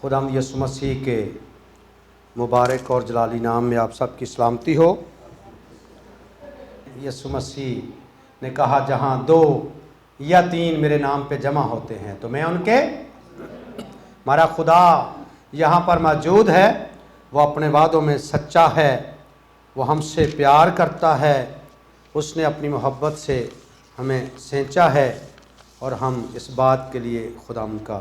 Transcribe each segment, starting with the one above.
خداوند یسوع مسیح کے مبارک اور جلالی نام میں آپ سب کی سلامتی ہو۔ یسوع مسیح نے کہا جہاں 2 یا 3 میرے نام پہ جمع ہوتے ہیں تو میں ان کے ہمارا خدا یہاں پر موجود ہے۔ وہ اپنے وعدوں میں سچا ہے، وہ ہم سے پیار کرتا ہے، اس نے اپنی محبت سے ہمیں سینچا ہے اور ہم اس بات کے لیے خدا ان کا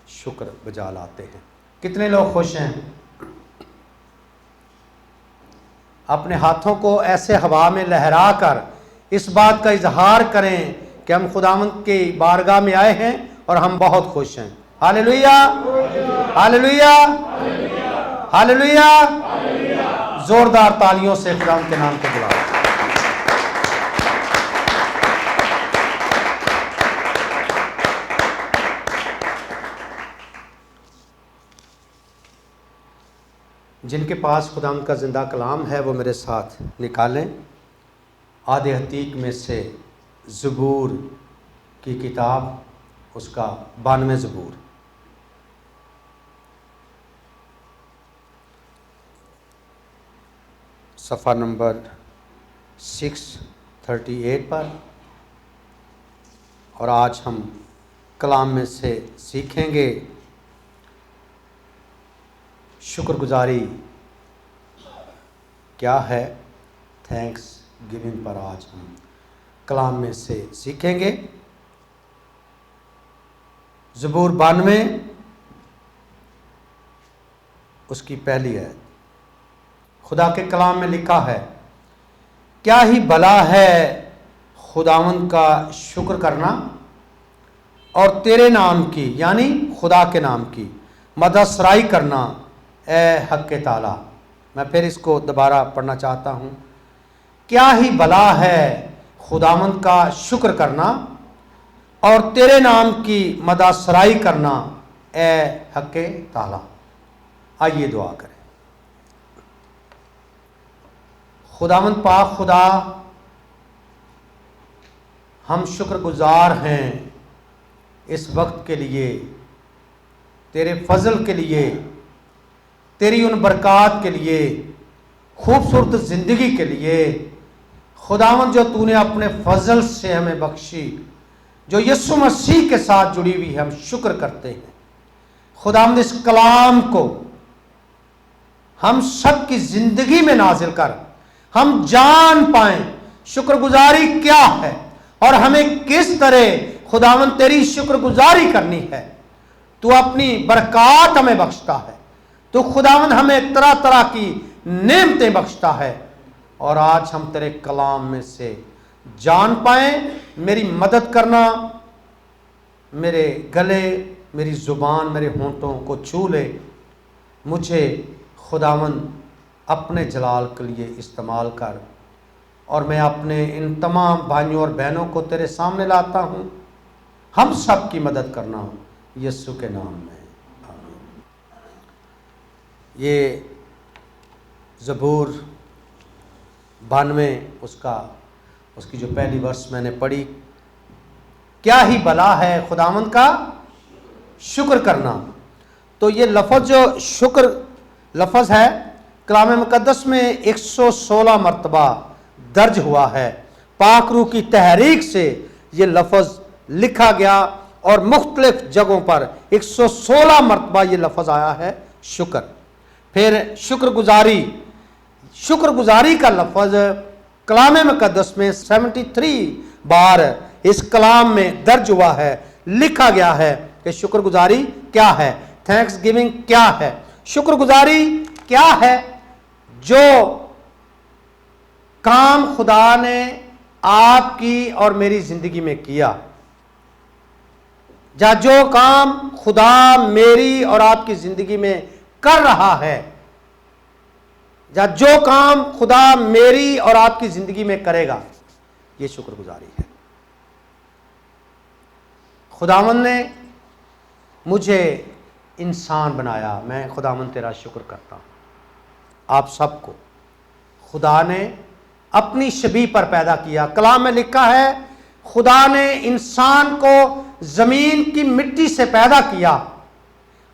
شکر بجا لاتے ہیں۔ کتنے لوگ خوش ہیں؟ اپنے ہاتھوں کو ایسے ہوا میں لہرا کر اس بات کا اظہار کریں کہ ہم خداوند کی بارگاہ میں آئے ہیں اور ہم بہت خوش ہیں۔ ہاللیلویہ، ہاللیلویہ، ہاللیلویہ۔ زوردار تالیوں سے خداوند کے نام کو بلاؤ۔ جن کے پاس خداوند کا زندہ کلام ہے وہ میرے ساتھ نکالیں عہد عتیق میں سے زبور کی کتاب، اس کا 92 زبور۔ صفحہ نمبر 638 پر، اور آج ہم کلام میں سے سیکھیں گے شکر گزاری کیا ہے، تھینکس گیونگ پر آج ہم کلام میں سے سیکھیں گے۔ زبور 92 اس کی پہلی ہے۔ خدا کے کلام میں لکھا ہے، کیا ہی بھلا ہے خداوند کا شکر کرنا اور تیرے نام کی یعنی خدا کے نام کی مدح سرائی کرنا اے حق تعالی۔ میں پھر اس کو دوبارہ پڑھنا چاہتا ہوں۔ کیا ہی بھلا ہے خداوند کا شکر کرنا اور تیرے نام کی مدح سرائی کرنا اے حق تعالی۔ آئیے دعا کریں۔ خداوند پاک خدا، ہم شکر گزار ہیں اس وقت کے لیے، تیرے فضل کے لیے، تیری ان برکات کے لیے، خوبصورت زندگی کے لیے خداوند جو تو نے اپنے فضل سے ہمیں بخشی، جو یسوع مسیح کے ساتھ جڑی ہوئی ہے، ہم شکر کرتے ہیں۔ خداوند اس کلام کو ہم سب کی زندگی میں نازل کر، ہم جان پائیں شکر گزاری کیا ہے اور ہمیں کس طرح خداوند تیری شکر گزاری کرنی ہے۔ تو اپنی برکات ہمیں بخشتا ہے، تو خداوند ہمیں طرح طرح کی نعمتیں بخشتا ہے، اور آج ہم تیرے کلام میں سے جان پائیں۔ میری مدد کرنا، میرے گلے، میری زبان، میرے ہونٹوں کو چھو لے، مجھے خداوند اپنے جلال کے لیے استعمال کر، اور میں اپنے ان تمام بھائیوں اور بہنوں کو تیرے سامنے لاتا ہوں۔ ہم سب کی مدد کرنا یسوع کے نام میں، آمین۔ یہ زبور 92 اس کی جو پہلی ورس میں نے پڑھی، کیا ہی بھلا ہے خداوند کا شکر کرنا، تو یہ لفظ جو شکر لفظ ہے کلام مقدس میں 116 مرتبہ درج ہوا ہے۔ پاک روح کی تحریک سے یہ لفظ لکھا گیا اور مختلف جگہوں پر 116 مرتبہ یہ لفظ آیا ہے شکر۔ پھر شکر گزاری کا لفظ کلام مقدس میں 73 بار اس کلام میں درج ہوا ہے، لکھا گیا ہے کہ شکر گزاری کیا ہے، تھینکس گیونگ کیا ہے۔ شکر گزاری کیا ہے؟ جو کام خدا نے آپ کی اور میری زندگی میں کیا، جو کام خدا میری اور آپ کی زندگی میں کر رہا ہے، جو کام خدا میری اور آپ کی زندگی میں کرے گا، یہ شکر گزاری ہے۔ خداوند نے مجھے انسان بنایا، میں خداوند تیرا شکر کرتا ہوں۔ آپ سب کو خدا نے اپنی شبیہ پر پیدا کیا۔ کلام میں لکھا ہے خدا نے انسان کو زمین کی مٹی سے پیدا کیا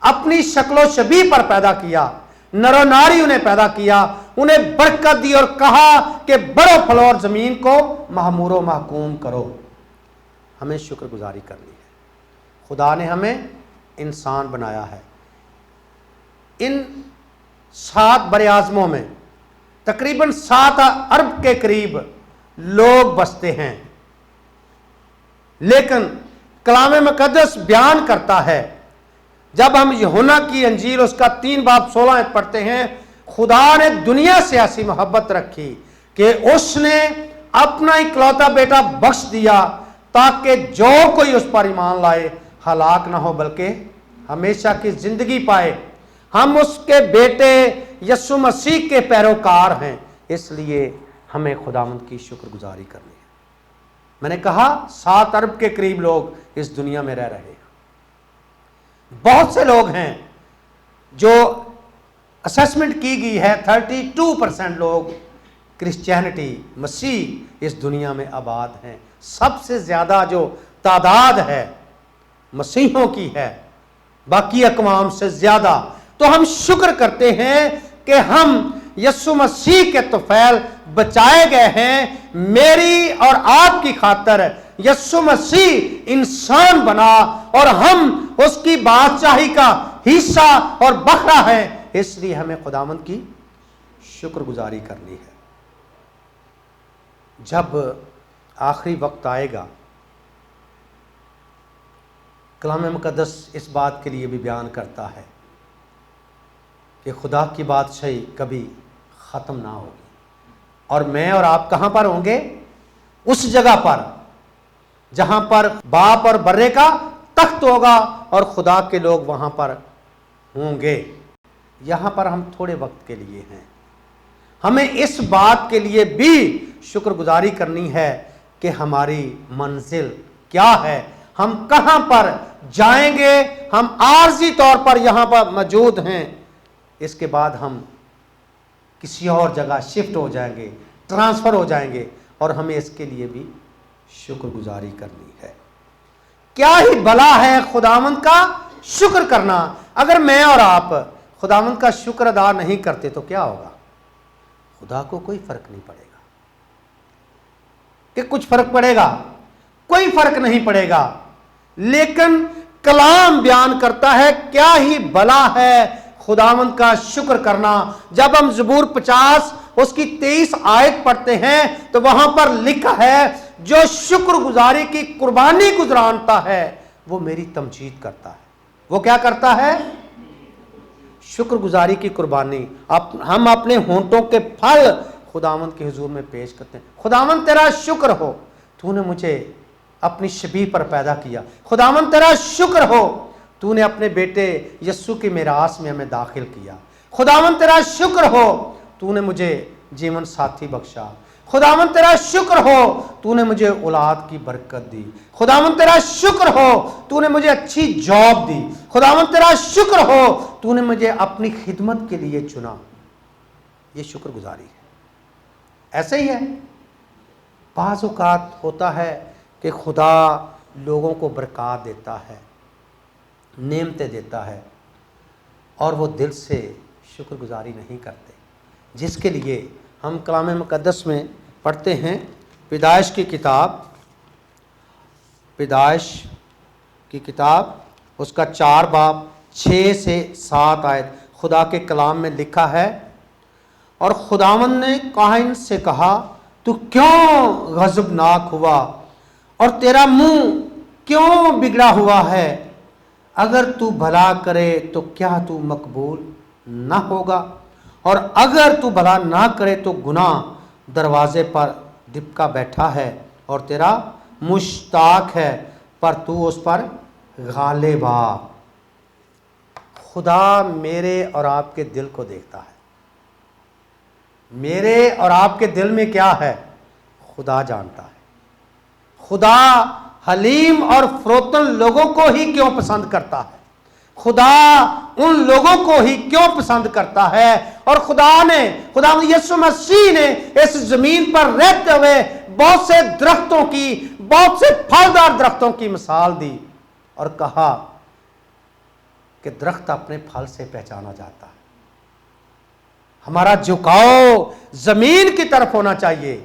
اپنی شکل و شبیہ پر پیدا کیا, نر و ناری انہیں پیدا کیا, انہیں برکت دی اور کہا کہ بڑھو پھلو اور زمین کو معمور و محکوم کرو. ہمیں شکر گزاری کرنی ہے. خدا نے ہمیں انسان بنایا ہے. ان 7 بر اعظموں میں تقریباً 7 ارب کے قریب لوگ بستے ہیں, لیکن کلام مقدس بیان کرتا ہے, جب ہم یوحنا کی انجیل اس کا 3 باب 16 آیت پڑھتے ہیں, خدا نے دنیا سے ایسی محبت رکھی کہ اس نے اپنا اکلوتا بیٹا بخش دیا تاکہ جو کوئی اس پر ایمان لائے ہلاک نہ ہو بلکہ ہمیشہ کی زندگی پائے. ہم اس کے بیٹے یسوع مسیح کے پیروکار ہیں, اس لیے ہمیں خداوند کی شکر گزاری کرنی ہے. میں نے کہا 7 ارب کے قریب لوگ اس دنیا میں رہ رہے ہیں. بہت سے لوگ ہیں جو اسیسمنٹ کی گئی ہے 32% لوگ کرسچینٹی مسیح اس دنیا میں آباد ہیں. سب سے زیادہ جو تعداد ہے مسیحوں کی ہے باقی اقوام سے زیادہ. تو ہم شکر کرتے ہیں کہ ہم یسوع مسیح کے طفیل بچائے گئے ہیں. میری اور آپ کی خاطر یسوع مسیح انسان بنا اور ہم اس کی بادشاہی کا حصہ اور بکرا ہے, اس لیے ہمیں خداوند کی شکر گزاری کرنی ہے. جب آخری وقت آئے گا, کلام مقدس اس بات کے لیے بھی بیان کرتا ہے کہ خدا کی بادشاہی کبھی ختم نہ ہوگی, اور میں اور آپ کہاں پر ہوں گے؟ اس جگہ پر جہاں پر باپ اور برے کا تخت ہوگا اور خدا کے لوگ وہاں پر ہوں گے. یہاں پر ہم تھوڑے وقت کے لیے ہیں. ہمیں اس بات کے لیے بھی شکر گزاری کرنی ہے کہ ہماری منزل کیا ہے, ہم کہاں پر جائیں گے. ہم عارضی طور پر یہاں پر موجود ہیں, اس کے بعد ہم کسی اور جگہ شفٹ ہو جائیں گے, ٹرانسفر ہو جائیں گے, اور ہمیں اس کے لیے بھی شکر گزاری کرنی ہے. کیا ہی بھلا ہے خداوند کا شکر کرنا. اگر میں اور آپ خداوند کا شکر ادا نہیں کرتے تو کیا ہوگا؟ خدا کو کوئی فرق نہیں پڑے گا. کہ کچھ فرق پڑے گا؟ کوئی فرق نہیں پڑے گا. لیکن کلام بیان کرتا ہے کیا ہی بھلا ہے خداوند کا شکر کرنا. جب ہم زبور 50 اس کی 23 آیت پڑھتے ہیں تو وہاں پر لکھا ہے جو شکر گزاری کی قربانی گزرانتا ہے وہ میری تمجید کرتا ہے. وہ کیا کرتا ہے؟ شکر گزاری کی قربانی. ہم اپنے ہونٹوں کے پھل خداوند کے حضور میں پیش کرتے ہیں. خداوند تیرا شکر ہو, تو نے مجھے اپنی شبیہ پر پیدا کیا. خداوند تیرا شکر ہو, تو نے اپنے بیٹے یسوع کی میراث میں ہمیں داخل کیا. خداوند تیرا شکر ہو, تو نے مجھے جیون ساتھی بخشا. خداوند تیرا شکر ہو, تو نے مجھے اولاد کی برکت دی. خداوند تیرا شکر ہو, تو نے مجھے اچھی جاب دی. خداوند تیرا شکر ہو, تو نے مجھے اپنی خدمت کے لیے چنا. یہ شکر گزاری ہے. ایسے ہی ہے. بعض اوقات ہوتا ہے کہ خدا لوگوں کو برکات دیتا ہے, نعمتیں دیتا ہے, اور وہ دل سے شکر گزاری نہیں کرتے, جس کے لیے ہم کلام مقدس میں پڑھتے ہیں. پیدائش کی کتاب اس کا 4 باب 6 سے 7 آیت خدا کے کلام میں لکھا ہے, اور خداوند نے کائن سے کہا تو کیوں غضبناک ہوا اور تیرا منہ کیوں بگڑا ہوا ہے؟ اگر تو بھلا کرے تو کیا تو مقبول نہ ہوگا, اور اگر تو بھلا نہ کرے تو گناہ دروازے پر دبکا بیٹھا ہے اور تیرا مشتاق ہے, پر تو اس پر غالب آ. خدا میرے اور آپ کے دل کو دیکھتا ہے. میرے اور آپ کے دل میں کیا ہے خدا جانتا ہے. خدا حلیم اور فروتن لوگوں کو ہی کیوں پسند کرتا ہے؟ خدا ان لوگوں کو ہی کیوں پسند کرتا ہے؟ اور خدا یسوع مسیح نے اس زمین پر رہتے ہوئے بہت سے درختوں کی, بہت سے پھلدار درختوں کی مثال دی اور کہا کہ درخت اپنے پھل سے پہچانا جاتا ہے۔ ہمارا جھکاؤ زمین کی طرف ہونا چاہیے۔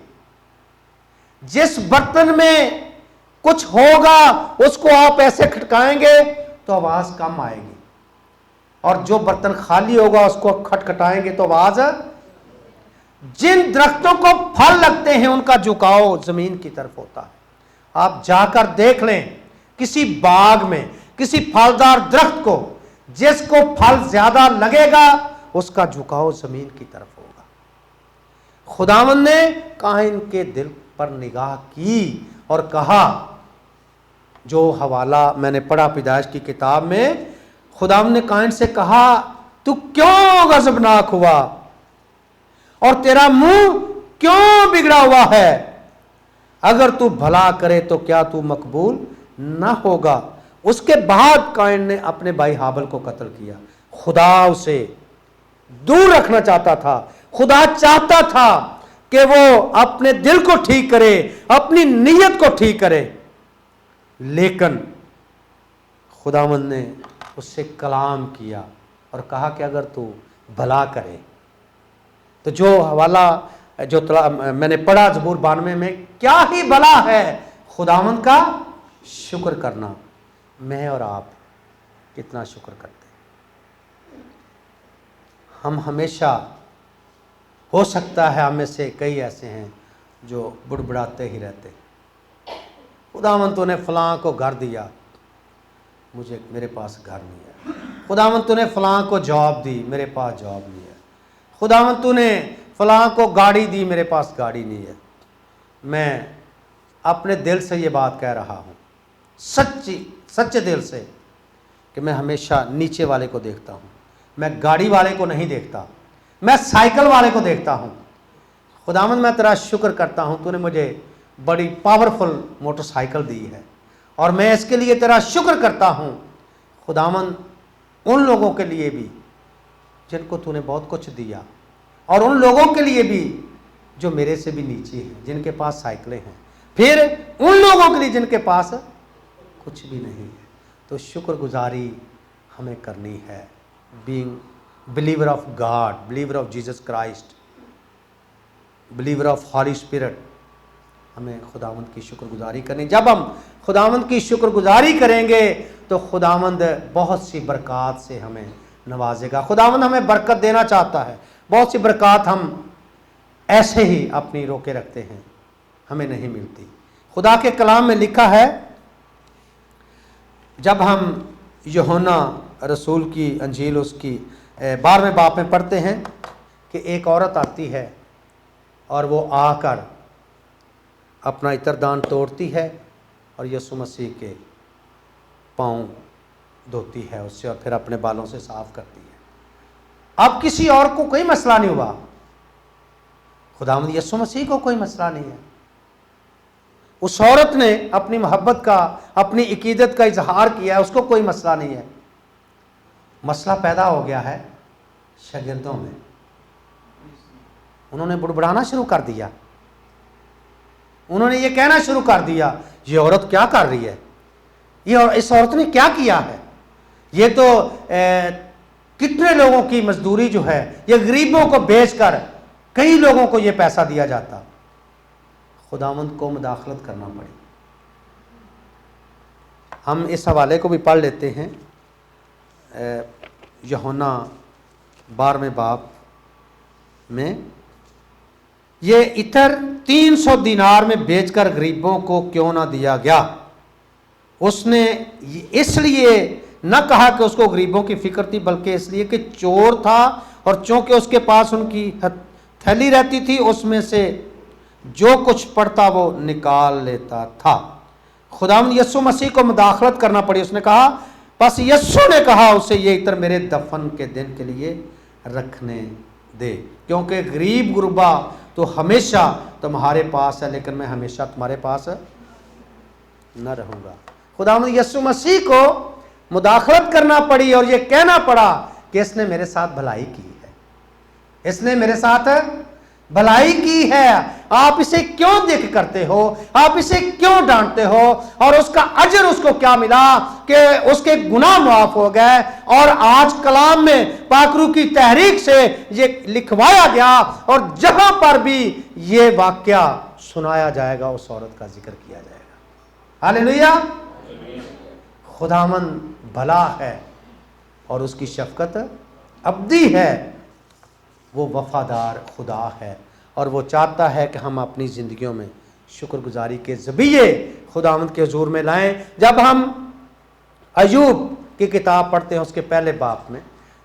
جس برتن میں کچھ ہوگا اس کو آپ ایسے کھٹکائیں گے تو آواز کم آئے گی، اور جو برتن خالی ہوگا اس کو کھٹکھٹائیں گے تو آواز۔ جن درختوں کو پھل لگتے ہیں ان کا جھکاؤ زمین کی طرف ہوتا ہے۔ آپ جا کر دیکھ لیں کسی باغ میں کسی پھلدار درخت کو، جس کو پھل زیادہ لگے گا اس کا جھکاؤ زمین کی طرف ہوگا۔ خداوند نے کائن کے دل پر نگاہ کی اور کہا، جو حوالہ میں نے پڑھا پیدائش کی کتاب میں، خداوند نے کائن سے کہا، تو کیوں غضبناک ہوا اور تیرا منہ کیوں بگڑا ہوا ہے؟ اگر تو بھلا کرے تو کیا تو مقبول نہ ہوگا؟ اس کے بعد کائن نے اپنے بھائی ہابل کو قتل کیا۔ خدا اسے دور رکھنا چاہتا تھا، خدا چاہتا تھا کہ وہ اپنے دل کو ٹھیک کرے، اپنی نیت کو ٹھیک کرے، لیکن خداوند نے اس سے کلام کیا اور کہا کہ اگر تو بھلا کرے تو جو حوالہ جو میں نے پڑھا زبور 92 میں، کیا ہی بھلا ہے خداوند کا شکر کرنا۔ میں اور آپ کتنا شکر کرتے ہیں؟ ہم ہمیشہ، ہو سکتا ہے ہم میں سے کئی ایسے ہیں جو بڑبڑاتے ہی رہتے، خداوند تو نے فلاں کو گھر دیا، میرے پاس گھر نہیں ہے۔ خداوند تو نے فلاں کو جاب دی، میرے پاس جاب نہیں ہے۔ خداوند تو نے فلاں کو گاڑی دی، میرے پاس گاڑی نہیں ہے۔ میں اپنے دل سے یہ بات کہہ رہا ہوں، سچے دل سے، کہ میں ہمیشہ نیچے والے کو دیکھتا ہوں، میں گاڑی والے کو نہیں دیکھتا، میں سائیکل والے کو دیکھتا ہوں۔ خداوند میں تیرا شکر کرتا ہوں، تو نے مجھے بڑی پاورفل موٹر سائیکل دی ہے، اور میں اس کے لیے تیرا شکر کرتا ہوں۔ خداوند ان لوگوں کے لیے بھی جن کو تو نے بہت کچھ دیا، اور ان لوگوں کے لیے بھی جو میرے سے بھی نیچے ہیں، جن کے پاس سائیکلیں ہیں، پھر ان لوگوں کے لیے جن کے پاس کچھ بھی نہیں ہے۔ تو شکر گزاری ہمیں کرنی ہے۔ Being believer of God, believer of Jesus Christ, believer of ہالی اسپرٹ، ہمیں خداوند کی شکر گزاری کرنی۔ جب ہم خداوند کی شکر گزاری کریں گے تو خداوند بہت سی برکات سے ہمیں نوازے گا۔ خداوند ہمیں برکت دینا چاہتا ہے۔ بہت سی برکات ہم ایسے ہی اپنی روکے رکھتے ہیں، ہمیں نہیں ملتی۔ خدا کے کلام میں لکھا ہے، جب ہم یوحنا رسول کی انجیل اس کی 12ویں باب میں پڑھتے ہیں کہ ایک عورت آتی ہے اور وہ آ کر اپنا عطردان توڑتی ہے اور یسوع مسیح کے پاؤں دھوتی ہے اس سے، اور پھر اپنے بالوں سے صاف کرتی ہے۔ اب کسی اور کو کوئی مسئلہ نہیں ہوا، خداوند یسوع مسیح کو کوئی مسئلہ نہیں ہے۔ اس عورت نے اپنی محبت کا، اپنی عقیدت کا اظہار کیا ہے، اس کو کوئی مسئلہ نہیں ہے۔ مسئلہ پیدا ہو گیا ہے شاگردوں میں، انہوں نے بڑبڑانا شروع کر دیا، انہوں نے یہ کہنا شروع کر دیا، یہ عورت کیا کر رہی ہے، اس عورت نے کیا کیا ہے، یہ تو کتنے لوگوں کی مزدوری جو ہے، یہ غریبوں کو بیچ کر کئی لوگوں کو یہ پیسہ دیا جاتا۔ خداوند کو مداخلت کرنا پڑی۔ ہم اس حوالے کو بھی پڑھ لیتے ہیں، یوحنا 12ویں باب میں، یہ عطر 300 دینار میں بیچ کر غریبوں کو کیوں نہ دیا گیا؟ اس نے اس لیے نہ کہا کہ اس کو غریبوں کی فکر تھی، بلکہ اس لیے کہ چور تھا، اور چونکہ اس کے پاس ان کی تھیلی رہتی تھی، اس میں سے جو کچھ پڑتا وہ نکال لیتا تھا۔ خداوند یسوع مسیح کو مداخلت کرنا پڑی۔ اس نے کہا، بس یسوع نے کہا اسے، یہ عطر میرے دفن کے دن کے لیے رکھنے دے، کیونکہ غریب غربا تو ہمیشہ تمہارے پاس ہے، لیکن میں ہمیشہ تمہارے پاس نہ رہوں گا۔ خداوند یسوع مسیح کو مداخلت کرنا پڑی اور یہ کہنا پڑا کہ اس نے میرے ساتھ بھلائی کی ہے، اس نے میرے ساتھ بھلائی کی ہے، آپ اسے کیوں دیکھ کرتے ہو, آپ اسے کیوں ڈانٹتے ہو, اور اس کا اجر اس کو کیا ملا کہ اس کے گناہ معاف ہو گئے. اور آج کلام میں پاک روح کی تحریک سے یہ لکھوایا گیا, اور جہاں پر بھی یہ واقعہ سنایا جائے گا اس عورت کا ذکر کیا جائے گا. ہاللیلویا. خداوند بھلا ہے اور اس کی شفقت ابدی ہے. وہ وفادار خدا ہے اور وہ چاہتا ہے کہ ہم اپنی زندگیوں میں شکر گزاری کے ذبیحے خداوند کے حضور میں لائیں. جب ہم ایوب کی کتاب پڑھتے ہیں اس کے پہلے باب میں,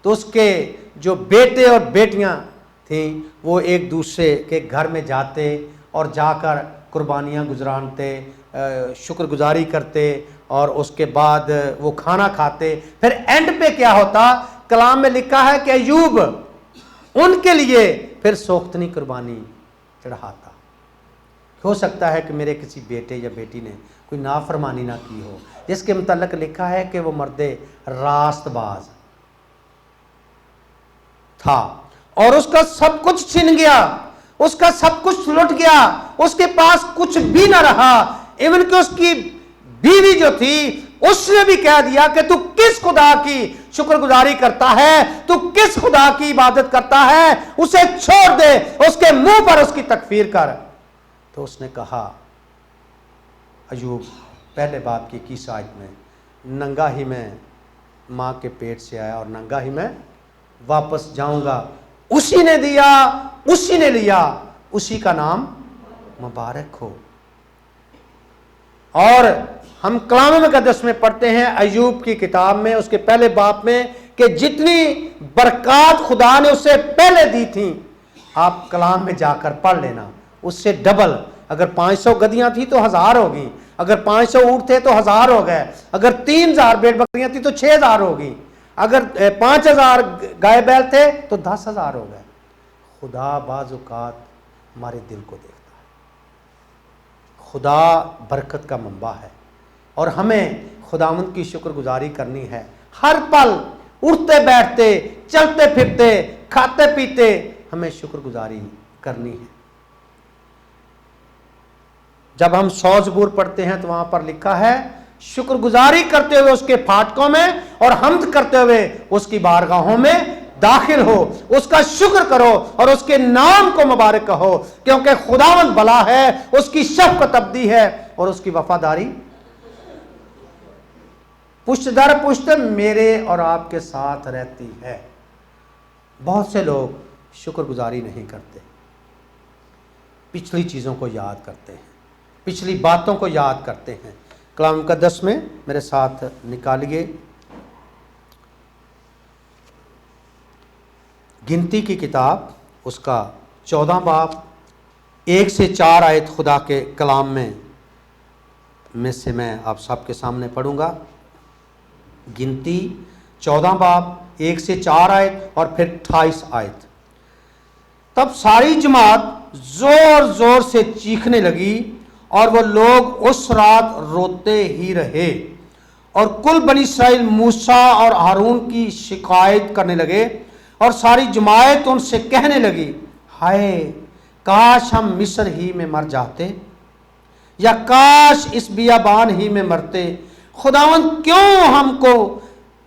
تو اس کے جو بیٹے اور بیٹیاں تھیں وہ ایک دوسرے کے گھر میں جاتے اور جا کر قربانیاں گزرانتے, شکر گزاری کرتے, اور اس کے بعد وہ کھانا کھاتے. پھر اینڈ پہ کیا ہوتا, کلام میں لکھا ہے کہ ایوب ان کے لیے پھر سوختنی قربانی چڑھاتا. ہو سکتا ہے کہ میرے کسی بیٹے یا بیٹی نے کوئی نافرمانی نہ کی ہو, جس کے متعلق لکھا ہے کہ وہ مرد راست باز تھا اور اس کا سب کچھ چھن گیا, اس کا سب کچھ لٹ گیا, اس کے پاس کچھ بھی نہ رہا. ایون کہ اس کی بیوی جو تھی اس نے بھی کہہ دیا کہ تو کس خدا کی شکر گزاری کرتا ہے, تو کس خدا کی عبادت کرتا ہے, اسے چھوڑ دے, اس کے منہ پر اس کی تکفیر کر. تو اس نے کہا, ایوب پہلے باب کی 21 آیت میں, ننگا ہی میں ماں کے پیٹ سے آیا اور ننگا ہی میں واپس جاؤں گا. اسی نے دیا, اسی نے لیا, اسی کا نام مبارک ہو. اور ہم کلام مقدس میں پڑھتے ہیں ایوب کی کتاب میں اس کے پہلے باب میں کہ جتنی برکات خدا نے اسے پہلے دی تھیں, آپ کلام میں جا کر پڑھ لینا, اس سے ڈبل. اگر 500 گدیاں تھیں تو 1000 ہوگی, اگر 500 اونٹ تھے تو 1000 ہو گئے, اگر 3000 بھیڑ بکریاں تھیں تو 6000 ہوگی, اگر 5000 گائے بیل تھے تو 10,000 ہو گئے. خدا بعض اوقات ہمارے دل کو دیکھتا ہے. خدا برکت کا منبع ہے اور ہمیں خداوند کی شکر گزاری کرنی ہے. ہر پل اٹھتے بیٹھتے چلتے پھرتے کھاتے پیتے ہمیں شکر گزاری کرنی ہے. جب ہم 100 زبور پڑھتے ہیں تو وہاں پر لکھا ہے شکر گزاری کرتے ہوئے اس کے پھاٹکوں میں اور حمد کرتے ہوئے اس کی بارگاہوں میں داخل ہو, اس کا شکر کرو اور اس کے نام کو مبارک کہو, کیونکہ خداوند بھلا ہے, اس کی شفقت ابدی ہے اور اس کی وفاداری پشت در پشت میرے اور آپ کے ساتھ رہتی ہے. بہت سے لوگ شکر گزاری نہیں کرتے, پچھلی چیزوں کو یاد کرتے ہیں, پچھلی باتوں کو یاد کرتے ہیں. کلام مقدس میں میرے ساتھ نکالیے گنتی کی کتاب اس کا 14 باب 1 سے 4 آیت خدا کے کلام میں سے میں آپ سب کے سامنے پڑھوں گا. گنتی 14 باب 1 سے 4 آیت اور پھر 28 آیت. تب ساری جماعت زور زور سے چیخنے لگی اور وہ لوگ اس رات روتے ہی رہے, اور کل بنی اسرائیل موسیٰ اور ہارون کی شکایت کرنے لگے, اور ساری جماعت ان سے کہنے لگی, ہائے کاش ہم مصر ہی میں مر جاتے, یا کاش اس بیابان ہی میں مرتے. خداوند کیوں ہم کو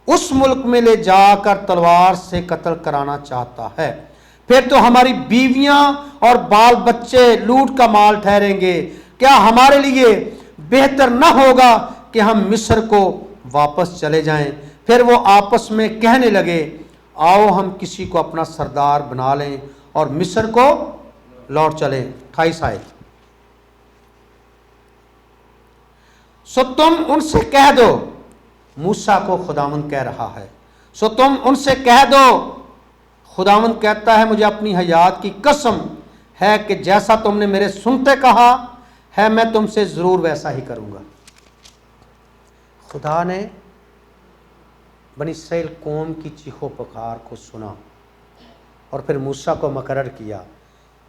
اس ملک میں لے جا کر تلوار سے قتل کرانا چاہتا ہے؟ پھر تو ہماری بیویاں اور بال بچے لوٹ کا مال ٹھہریں گے. کیا ہمارے لیے بہتر نہ ہوگا کہ ہم مصر کو واپس چلے جائیں؟ پھر وہ آپس میں کہنے لگے, آؤ ہم کسی کو اپنا سردار بنا لیں اور مصر کو لوٹ چلیں. 28 آیت. سو تم ان سے کہہ دو, موسیٰ کو خداوند کہہ رہا ہے, سو تم ان سے کہہ دو, خداوند کہتا ہے مجھے اپنی حیات کی قسم ہے کہ جیسا تم نے میرے سنتے کہا ہے میں تم سے ضرور ویسا ہی کروں گا. خدا نے بنی اسرائیل قوم کی چیخو پکار کو سنا اور پھر موسیٰ کو مقرر کیا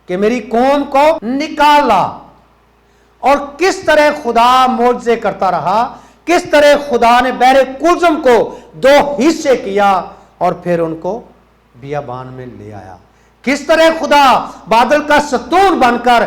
کہ میری قوم کو نکالا. اور کس طرح خدا معجزے کرتا رہا, کس طرح خدا نے بحر کلزم کو 2 حصے کیا اور پھر ان کو بیابان میں لے آیا. کس طرح خدا بادل کا ستون بن کر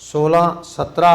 16, 17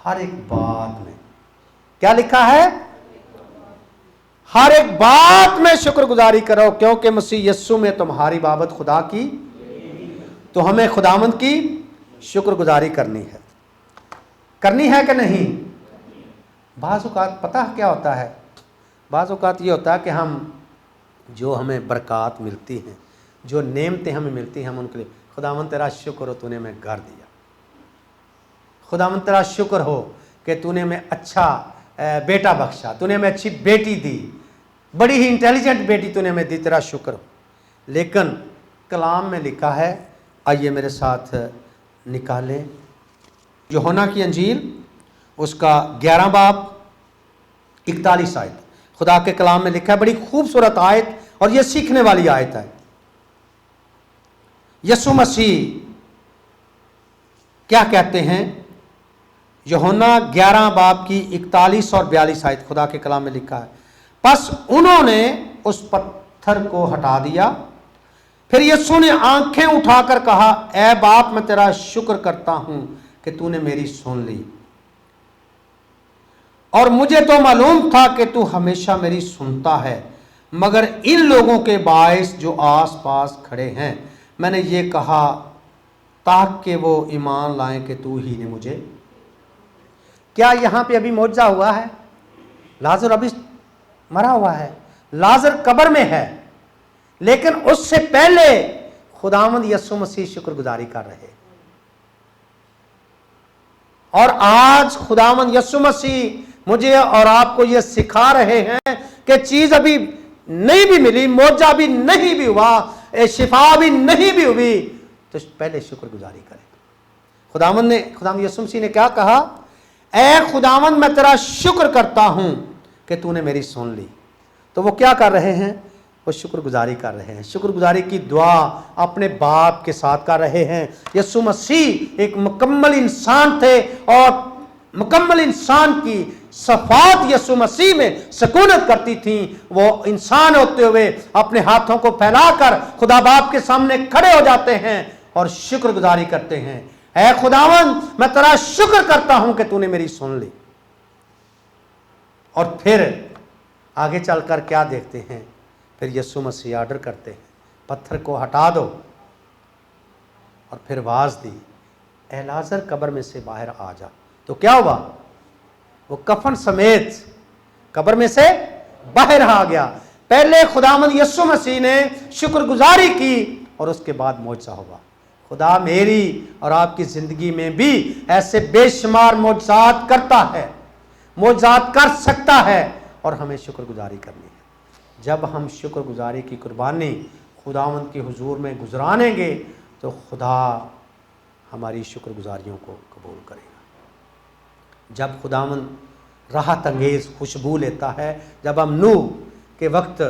ہر ایک بات میں. کیا لکھا ہے؟ ہر ایک بات میں شکر گزاری کرو کیونکہ مسیح یسوع میں تمہاری بابت خدا کی. تو ہمیں خداوند کی شکر گزاری کرنی ہے کہ نہیں؟ بعض اوقات پتہ کیا ہوتا ہے؟ بعض اوقات یہ ہوتا ہے کہ ہم جو ہمیں برکات ملتی ہیں، جو نعمتیں ہمیں ملتی ہیں، ہم ان کے لیے خداوند تیرا شکر ہو تو نے ہمیں گھر دیا، خداوند تیرا شکر ہو کہ تو نے ہمیں اچھا بیٹا بخشا، تو نے ہمیں اچھی بیٹی دی، بڑی ہی انٹیلیجنٹ بیٹی تو نے ہمیں دی، تیرا شکر ہو. لیکن کلام میں لکھا ہے، آئیے میرے ساتھ نکالیں یوحنا کی انجیل اس کا 11 باب 41 آیت. خدا کے کلام میں لکھا ہے، بڑی خوبصورت آیت اور یہ سیکھنے والی آیت ہے. یسوع مسیح کیا کہتے ہیں؟ یوحنا 11 باب کی 41 اور 42 آیت خدا کے کلام میں لکھا ہے، پس انہوں نے اس پتھر کو ہٹا دیا. پھر یسوع نے آنکھیں اٹھا کر کہا، اے باپ میں تیرا شکر کرتا ہوں کہ تو نے میری سن لی، اور مجھے تو معلوم تھا کہ تو ہمیشہ میری سنتا ہے، مگر ان لوگوں کے باعث جو آس پاس کھڑے ہیں میں نے یہ کہا تاکہ وہ ایمان لائیں کہ تو ہی نے مجھے. کیا یہاں پہ ابھی معجزہ ہوا ہے؟ لازر ابھی مرا ہوا ہے، لازر قبر میں ہے، لیکن اس سے پہلے خداوند یسوع مسیح شکر گزاری کر رہے. اور آج خداوند یسوع مسیح مجھے اور آپ کو یہ سکھا رہے ہیں کہ چیز ابھی نہیں بھی ملی، معجزہ بھی نہیں بھی ہوا، شفا بھی نہیں بھی ہوئی، تو پہلے شکر گزاری کریں. خداوند یسوع مسیح نے کیا کہا؟ اے خداوند میں تیرا شکر کرتا ہوں کہ تو نے میری سن لی. تو وہ کیا کر رہے ہیں؟ وہ شکر گزاری کر رہے ہیں، شکر گزاری کی دعا اپنے باپ کے ساتھ کر رہے ہیں. یسوع مسیح ایک مکمل انسان تھے اور مکمل انسان کی صفات یسوع مسیح میں سکونت کرتی تھیں. وہ انسان ہوتے ہوئے اپنے ہاتھوں کو پھیلا کر خدا باپ کے سامنے کھڑے ہو جاتے ہیں اور شکر گزاری کرتے ہیں. اے خداوند میں تیرا شکر کرتا ہوں کہ تو نے میری سن لی. اور پھر آگے چل کر کیا دیکھتے ہیں؟ پھر یسوع مسیح آرڈر کرتے ہیں پتھر کو ہٹا دو، اور پھر آواز دی، اے لازر قبر میں سے باہر آ جا. تو کیا ہوا؟ وہ کفن سمیت قبر میں سے باہر آ گیا. پہلے خداوند یسوع مسیح نے شکر گزاری کی اور اس کے بعد معجزہ ہوا. خدا میری اور آپ کی زندگی میں بھی ایسے بے شمار معجزات کرتا ہے، معجزات کر سکتا ہے، اور ہمیں شکر گزاری کرنی ہے. جب ہم شکر گزاری کی قربانی خداوند کے حضور میں گزرانیں گے تو خدا ہماری شکر گزاریوں کو قبول کرے گا. جب خداوند راحت انگیز خوشبو لیتا ہے، جب ہم نوح کے وقت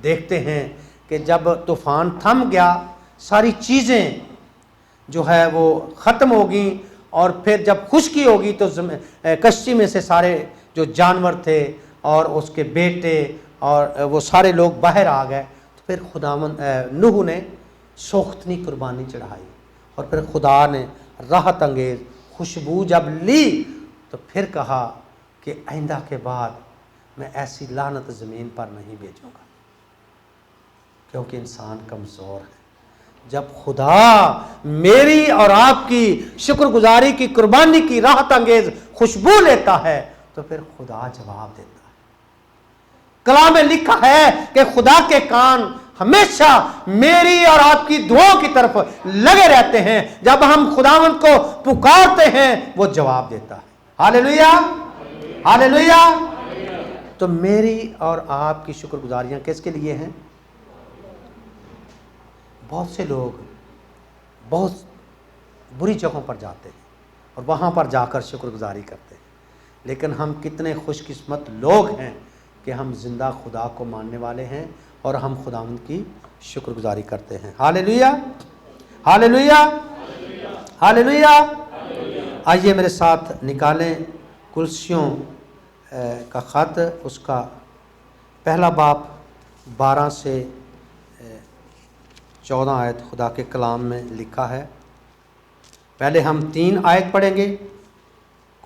دیکھتے ہیں کہ جب طوفان تھم گیا، ساری چیزیں جو ہے وہ ختم ہوگی، اور پھر جب خشکی ہوگی تو کشتی میں سے سارے جو جانور تھے اور اس کے بیٹے اور وہ سارے لوگ باہر آ گئے. تو پھر خداوند نوح نے سوختنی قربانی چڑھائی، اور پھر خدا نے راحت انگیز خوشبو جب لی تو پھر کہا کہ آئندہ کے بعد میں ایسی لعنت زمین پر نہیں بھیجوں گا، کیونکہ انسان کمزور ہے. جب خدا میری اور آپ کی شکر گزاری کی قربانی کی راحت انگیز خوشبو لیتا ہے تو پھر خدا جواب دیتا ہے. کلام میں لکھا ہے کہ خدا کے کان ہمیشہ میری اور آپ کی دعاؤں کی طرف لگے رہتے ہیں. جب ہم خداوند کو پکارتے ہیں وہ جواب دیتا ہے. ہاللیلویا، ہاللیلویا. تو میری اور آپ کی شکر گزاریاں کس کے لیے ہیں؟ بہت سے لوگ بہت بری جگہوں پر جاتے ہیں اور وہاں پر جا کر شکر گزاری کرتے ہیں، لیکن ہم کتنے خوش قسمت لوگ ہیں کہ ہم زندہ خدا کو ماننے والے ہیں اور ہم خداوند کی شکر گزاری کرتے ہیں. ہاللیلویا، ہاللیلویا، ہاللیلویا. آئیے میرے ساتھ نکالیں کلسیوں کا خط، اس کا پہلا باب 12 سے 14 آیت خدا کے کلام میں لکھا ہے. پہلے ہم 3 آیت پڑھیں گے.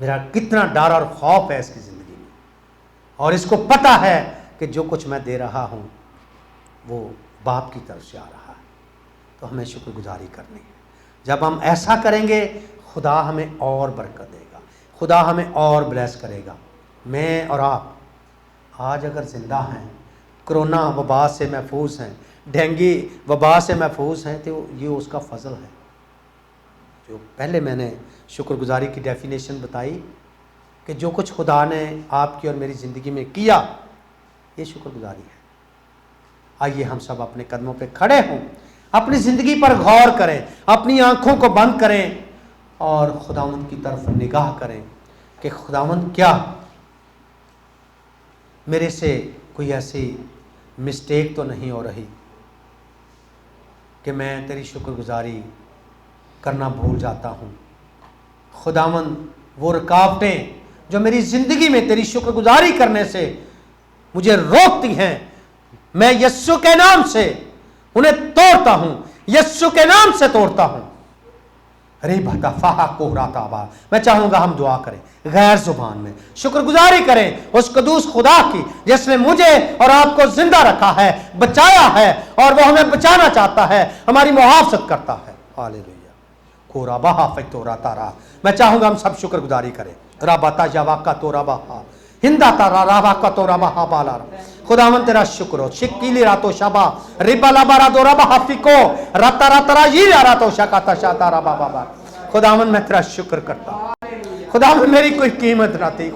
میرا کتنا ڈر اور خوف ہے اس کی زندگی میں، اور اس کو پتہ ہے کہ جو کچھ میں دے رہا ہوں وہ باپ کی طرف سے آ رہا ہے، تو ہمیں شکر گزاری کرنی ہے۔ جب ہم ایسا کریں گے خدا ہمیں اور برکت دے گا، خدا ہمیں اور بلیس کرے گا۔ میں اور آپ آج اگر زندہ ہیں، کرونا وبا سے محفوظ ہیں، ڈینگی وبا سے محفوظ ہیں، تو یہ اس کا فضل ہے۔ جو پہلے میں نے شکر گزاری کی ڈیفینیشن بتائی کہ جو کچھ خدا نے آپ کی اور میری زندگی میں کیا، یہ شکر گزاری ہے۔ آئیے ہم سب اپنے قدموں پہ کھڑے ہوں، اپنی زندگی پر غور کریں، اپنی آنکھوں کو بند کریں اور خداوند کی طرف نگاہ کریں کہ خداوند کیا میرے سے کوئی ایسی مسٹیک تو نہیں ہو رہی کہ میں تیری شکر گزاری کرنا بھول جاتا ہوں۔ خداوند وہ رکاوٹیں جو میری زندگی میں تیری شکر گزاری کرنے سے مجھے روکتی ہیں، میں یسوع کے نام سے انہیں توڑتا ہوں، یسوع کے نام سے توڑتا ہوں۔ ریبھتا فہا کوہراتا با، میں چاہوں گا ہم دعا کریں غیر زبان میں، شکر گزاری کریں اس قدوس خدا کی جس نے مجھے اور آپ کو زندہ رکھا ہے، بچایا ہے، اور وہ ہمیں بچانا چاہتا ہے، ہماری محافظت کرتا ہے۔ ہاللیلویہ۔ کورا بہا فتورا تارا، میں چاہوں گا ہم سب شکر گزاری کریں۔ رابطہ یاواکا تورا بہا ہندا تارا رابا تورا بہا بالا، خداوند تیرا شکر ہو۔ شکیلی راتو شبا ریبا لابا را دورا بہا فکو راتا راتا را جی راتو شکاتا شاتا را بابا با، خداوند میں تیرا شکر کرتا ہوں۔ خداوند میری کوئی قیمت نہ تھی،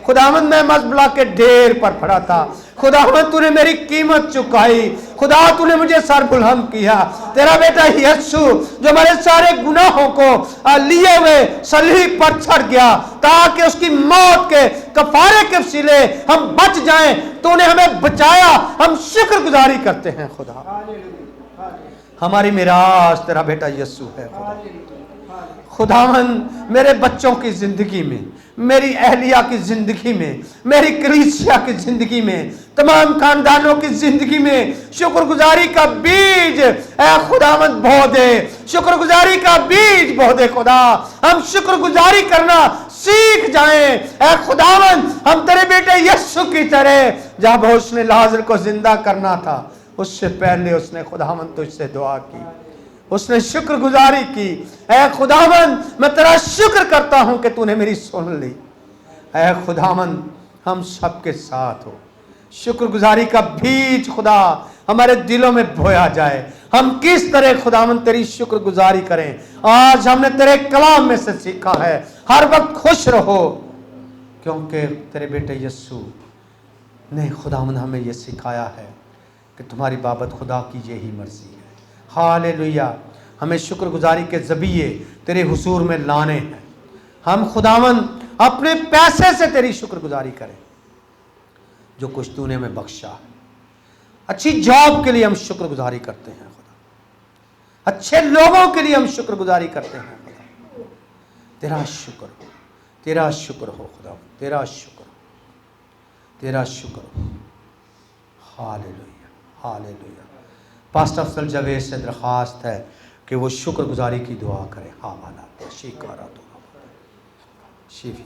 خداوند میں مزبلہ کے ڈھیر پر پڑا تھا، خداوند تو نے میری قیمت چکائی، خدا تو نے مجھے سر بلند کیا۔ تیرا بیٹا یسوع جو ہمارے سارے گناہوں کو لیے ہوئے صلیب پر چڑھ گیا تاکہ اس کی موت کے کفارے کے وسیلے ہم بچ جائیں، تو نے ہمیں بچایا، ہم شکر گزاری کرتے ہیں۔ خدا ہماری میراث تیرا بیٹا یسوع ہے۔ خداوند میرے بچوں کی زندگی میں، میری اہلیہ کی زندگی میں، میری کلیسیا کی زندگی میں، تمام خاندانوں کی زندگی میں شکر گزاری کا بیج اے خداوند بو دے، شکر گزاری کا بیج بو دے۔ خدا ہم شکر گزاری کرنا سیکھ جائیں۔ اے خداوند ہم تیرے بیٹے یسوع کی طرح، جب اس نے لازر کو زندہ کرنا تھا اس سے پہلے اس نے خداوند تجھ سے دعا کی، اس نے شکر گزاری کی۔ اے خداوند میں تیرا شکر کرتا ہوں کہ تو نے میری سن لی۔ اے خداوند ہم سب کے ساتھ ہو، شکر گزاری کا بیج خدا ہمارے دلوں میں بویا جائے۔ ہم کس طرح خداوند تیری شکر گزاری کریں، آج ہم نے تیرے کلام میں سے سیکھا ہے۔ ہر وقت خوش رہو کیونکہ تیرے بیٹے یسوع نے خداوند ہمیں یہ سکھایا ہے کہ تمہاری بابت خدا کی یہی مرضی ہے۔ ہاللیلویہ۔ ہمیں شکر گزاری کے ذبیحے تیرے حضور میں لانے ہیں۔ ہم خداوند اپنے پیسے سے تیری شکر گزاری کریں، جو کچھ تو نے ہمیں بخشا ہے۔ اچھی جاب کے لیے ہم شکر گزاری کرتے ہیں خدا، اچھے لوگوں کے لیے ہم شکر گزاری کرتے ہیں خدا۔ تیرا شکر ہو، تیرا شکر ہو خدا، تیرا شکر ہو، تیرا شکر ہو۔ ہاللیلویہ، ہاللیلویہ۔ پاسٹر افضل جاوید سے درخواست ہے کہ وہ شکر گزاری کی دعا کرے۔ حوالہ شیکارہ تو شیفی